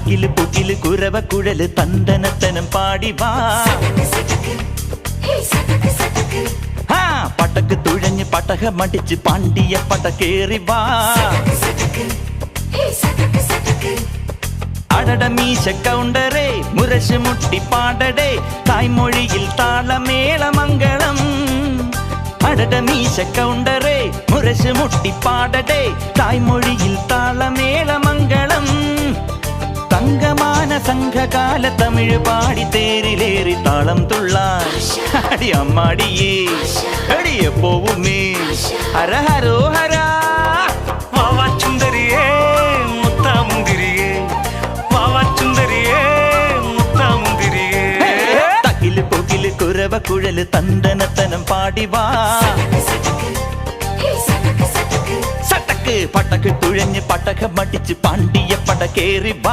തകില് പുകില് കുരവ കുഴല് തന്തനത്തനം പാടി വാ. പടക്ക് തുഴഞ്ഞ് പടകമടിച്ച് പാണ്ടിയ പടകേറി വാ. അടട മീശ കൗണ്ടറേ മുരശ് മുട്ടി പാടടേ തായ്മൊഴിയിൽ താളമേളമംഗളം. അടട മീശ കൗണ്ടറേ മുരശ് മുട്ടി പാടടേ തായ്മൊഴിയിൽ താളമേളമംഗളം. തങ്കമാന സംഘകാല തമിഴ് പാടി തേരിലേറി താളം തുള്ളാൻ അടി അമ്മാടിയേ അടിയെ പോവുമേ ഹര ഹരോ ഹരാ. വാവാച്ചുന്തരിയേ മുത്താമുന്തിരിയേ വാവാച്ചുന്തരിയേ മുത്താമുന്തിരിയേ. തകില് പുകില് കുരവ കുഴല് തന്തനത്തനം പാടി വാ. സട്ടക്ക് പടക്ക് തുഴഞ്ഞ് പടകമടിച്ച് പാണ്ടിയ പടകേറി വാ.